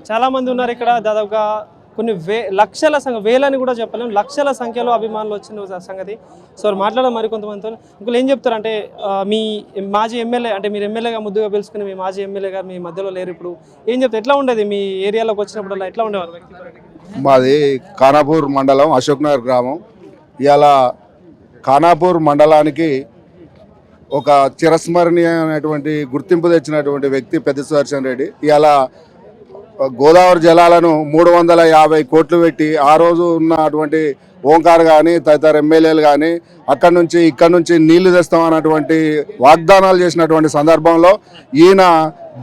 చాలా మంది ఉన్నారు ఇక్కడ. దాదాపుగా కొన్ని లక్షల వేలని కూడా చెప్పలేము, లక్షల సంఖ్యలో అభిమానులు వచ్చిన సంగతి. సో మాట్లాడడం మరి కొంతమందితో. ఇంకోళ్ళు ఏం చెప్తారు అంటే, మీ మాజీ ఎమ్మెల్యే అంటే మీరు ఎమ్మెల్యేగా ముద్దుగా పిలుచుకుని మీ మాజీ ఎమ్మెల్యే గారు మీ మధ్యలో లేరు ఇప్పుడు, ఏం చెప్తారు? ఎట్లా ఉండేది మీ ఏరియాలోకి వచ్చినప్పుడు, ఎట్లా ఉండేవారు? మాది ఖానాపూర్ మండలం, అశోక్ నగర్ గ్రామం. ఇవాళ ఖానాపూర్ మండలానికి ఒక చిరస్మరణీయమైనటువంటి గుర్తింపు తెచ్చినటువంటి వ్యక్తి పెద్ద సుదర్శన్ రెడ్డి. ఇవాళ గోదావరి జలాలను 350 కోట్లు పెట్టి ఆ రోజు ఉన్నటువంటి ఓంకార్ కానీ తదితర ఎమ్మెల్యేలు కానీ ఇక్కడ నుంచి నీళ్లు తెస్తాం అన్నటువంటి వాగ్దానాలు చేసినటువంటి సందర్భంలో ఈయన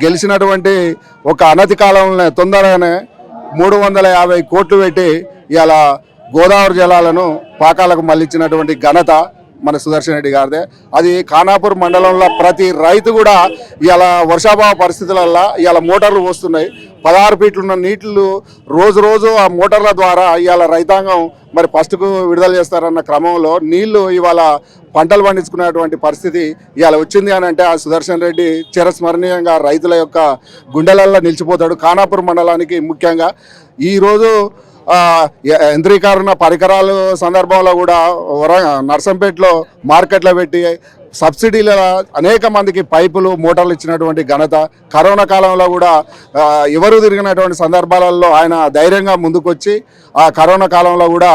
గెలిచినటువంటి ఒక అనతి కాలంలో తొందరగానే 350 కోట్లు పెట్టి ఇవాళ గోదావరి జలాలను పాకాలకు మళ్ళించినటువంటి ఘనత మన సుదర్శన్ రెడ్డి గారిదే. అది ఖానాపూర్ మండలంలో ప్రతి రైతు కూడా ఇవాళ వర్షాభావ పరిస్థితులలో ఇవాళ మోటార్లు పోస్తున్నాయి. 16 ఫీట్లు ఉన్న నీళ్లు రోజు ఆ మోటార్ల ద్వారా ఇవాళ రైతాంగం మరి ఫస్ట్కు విడుదల చేస్తారన్న క్రమంలో నీళ్లు ఇవాళ పంటలు పండించుకునేటువంటి పరిస్థితి ఇవాళ వచ్చింది అని అంటే ఆ సుదర్శన్ రెడ్డి చిరస్మరణీయంగా రైతుల యొక్క గుండెలల్లో నిలిచిపోతాడు. ఖానాపూర్ మండలానికి ముఖ్యంగా ఈరోజు యంత్రీకరణ పరికరాలు సందర్భంలో కూడా నర్సంపేటలో మార్కెట్లో పెట్టి సబ్సిడీల అనేక మందికి పైపులు మోటార్లు ఇచ్చినటువంటి ఘనత. కరోనా కాలంలో కూడా ఎవరు తిరిగినటువంటి సందర్భాలలో ఆయన ధైర్యంగా ముందుకొచ్చి ఆ కరోనా కాలంలో కూడా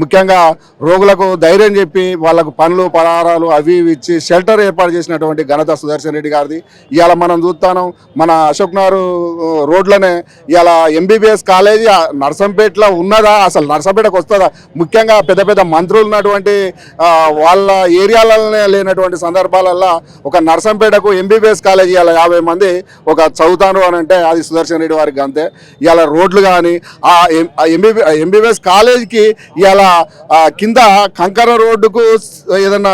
ముఖ్యంగా రోగులకు ధైర్యం చెప్పి వాళ్ళకు పనులు పలహారాలు అవి ఇచ్చి షెల్టర్ ఏర్పాటు చేసినటువంటి ఘనత సుదర్శన్ రెడ్డి గారిది. ఇవాళ మనం చూస్తాను మన అశోక్ నగర్ రోడ్లోనే ఇవాళ ఎంబీబీఎస్ కాలేజీ నర్సంపేటలో ఉన్నదా, అసలు నర్సంపేటకు వస్తుందా? ముఖ్యంగా పెద్ద పెద్ద మంత్రులు ఉన్నటువంటి వాళ్ళ ఏరియాలలో లేనటువంటి సందర్భాలలో ఒక నర్సంపేటకు ఎంబీబీఎస్ కాలేజీ ఇవాళ 50 మంది ఒక చదువుతాను అని అంటే అది సుదర్శన్ రెడ్డి వారికి అంతే. ఇవాళ రోడ్లు కానీ ఆ ఎంబీబీఎస్ కాలేజీకి ఇవాళ కింద కంకర రోడ్డుకు ఏదన్నా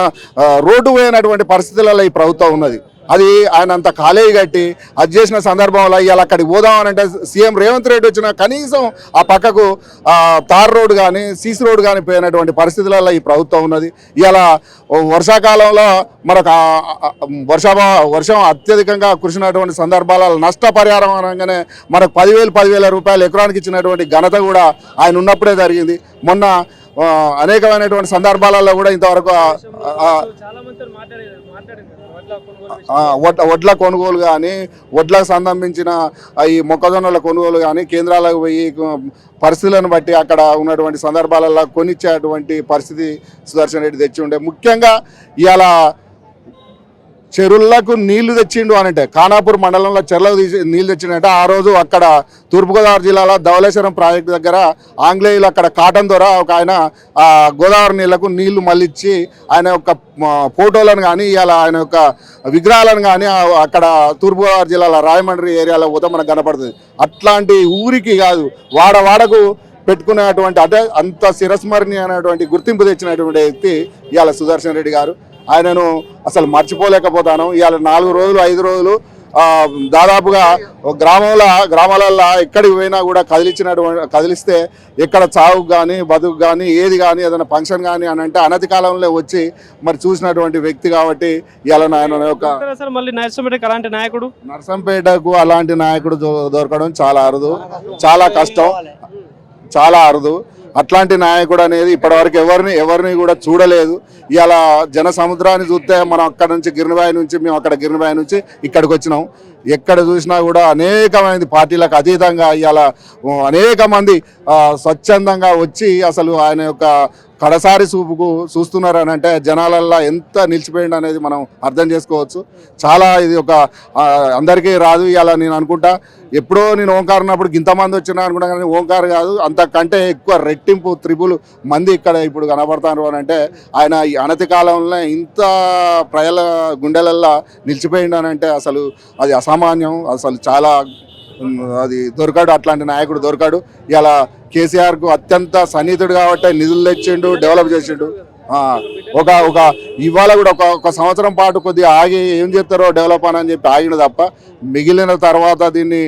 రోడ్డు పోయినటువంటి పరిస్థితులలో ఈ ప్రభుత్వం ఉన్నది. అది ఆయన అంత కాలేజీ కట్టి అది చేసిన సందర్భంలో ఇవాళ అక్కడికి పోదామనంటే సీఎం రేవంత్ రెడ్డి వచ్చిన కనీసం ఆ పక్కకు తార్ రోడ్డు కానీ సీసీ రోడ్డు కానీ పోయినటువంటి పరిస్థితులలో ఈ ప్రభుత్వం ఉన్నది. ఇవాళ వర్షాకాలంలో మనకు వర్షం అత్యధికంగా కురిసినటువంటి సందర్భాలలో నష్టపరిహారం అనగానే మనకు 10,000 రూపాయలు ఎకరానికి ఇచ్చినటువంటి ఘనత కూడా ఆయన ఉన్నప్పుడే జరిగింది. మొన్న అనేకమైనటువంటి సందర్భాలలో కూడా ఇంతవరకు వడ్ల కొనుగోలు కానీ వడ్లకు సంబంధించిన ఈ మొక్కజొన్నల కొనుగోలు కానీ కేంద్రాలకు పోయి పరిస్థితులను బట్టి అక్కడ ఉన్నటువంటి సందర్భాలలో కొనిచ్చేటువంటి పరిస్థితి సుదర్శన్ రెడ్డి తెచ్చి ఉండే. ముఖ్యంగా ఇవాళ చెరువులకు నీళ్లు తెచ్చిండు అనంటే ఖానాపూర్ మండలంలో చెరువులకు నీళ్లు తెచ్చిండంటే ఆ రోజు అక్కడ తూర్పుగోదావరి జిల్లాలో ధవళేశ్వరం ప్రాజెక్టు దగ్గర ఆంగ్లేయులు అక్కడ కాటన్ ద్వారా ఒక ఆయన గోదావరి నీళ్లకు నీళ్లు మళ్ళించి ఆయన యొక్క ఫోటోలను కానీ ఇవాళ ఆయన యొక్క విగ్రహాలను కానీ అక్కడ తూర్పుగోదావరి జిల్లాలో రాయమండ్రి ఏరియాలో పోతే మనకు కనపడుతుంది. అట్లాంటి ఊరికి కాదు వాడకు పెట్టుకునేటువంటి అంటే అంత శిరస్మరణీయమైనటువంటి గుర్తింపు తెచ్చినటువంటి వ్యక్తి ఇవాళ సుదర్శన్ రెడ్డి గారు. ఆయనను అసలు మర్చిపోలేకపోతాను. ఇవాళ 4 రోజులు 5 రోజులు దాదాపుగా గ్రామాలల్లో ఎక్కడికి పోయినా కూడా కదిలిస్తే ఎక్కడ చావుకు కానీ బతుకు కానీ ఏది కానీ ఏదైనా ఫంక్షన్ కానీ అని అంటే అనతి కాలంలో వచ్చి మరి చూసినటువంటి వ్యక్తి కాబట్టి ఇవాళ ఆయన ఒక నర్సంపేటకు అలాంటి నాయకుడు దొరకడం చాలా అరుదు, చాలా కష్టం, చాలా అరుదు. అట్లాంటి నాయకుడు అనేది ఇప్పటివరకు ఎవరిని కూడా చూడలేదు. ఇవాళ జన సముద్రాన్ని చూస్తే మనం అక్కడ నుంచి గిరినిబాయి నుంచి మేము అక్కడ గిరినిబాయి నుంచి ఇక్కడికి వచ్చినాం. ఎక్కడ చూసినా కూడా అనేకమంది పార్టీలకు అతీతంగా ఇవాళ అనేక మంది స్వచ్ఛందంగా వచ్చి అసలు ఆయన యొక్క కడసారి చూపుకు చూస్తున్నారని అంటే జనాలల్లో ఎంత నిలిచిపోయింది అనేది మనం అర్థం చేసుకోవచ్చు. చాలా ఇది ఒక అందరికీ రాదు. ఇలా నేను అనుకుంటా ఎప్పుడో నేను ఓంకార్ ఉన్నప్పుడు ఇంతమంది వచ్చినా అనుకున్నా, కానీ ఓంకార్ కాదు, అంతకంటే ఎక్కువ రెట్టింపు త్రిపులు మంది ఇక్కడ ఇప్పుడు కనబడతారు అని అంటే ఆయన ఈ అనతి కాలంలో ఇంత ప్రజల గుండెలల్లో నిలిచిపోయింది అని అంటే అసలు అది అసామాన్యం. అసలు చాలా అది దొరకాడు, అట్లాంటి నాయకుడు దొరకాడు. ఇలా కేసీఆర్కు అత్యంత సన్నిహితుడు కాబట్టి నిధులు తెచ్చిండు, డెవలప్ చేసిండు. ఒక ఇవాళ కూడా ఒక సంవత్సరం పాటు కొద్దిగా ఆగి ఏం చెప్తారో డెవలప్ అని చెప్పి ఆగిన తప్ప మిగిలిన తర్వాత దీన్ని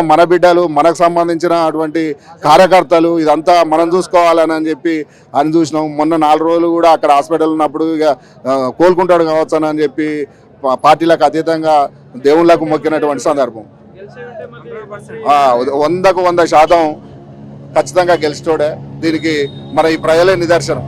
మన బిడ్డలు మనకు సంబంధించిన అటువంటి కార్యకర్తలు ఇదంతా మనం చూసుకోవాలని చెప్పి అని చూసినాం. మొన్న 4 రోజులు కూడా అక్కడ హాస్పిటల్ ఉన్నప్పుడు ఇక కోలుకుంటాడు కావచ్చు అని చెప్పి పార్టీలకు అతీతంగా దేవుళ్ళకు మొక్కినటువంటి సందర్భం. 100% ఖచ్చితంగా గెలిచేటోడే. దీనికి మన ఈ ప్రజలే నిదర్శనం.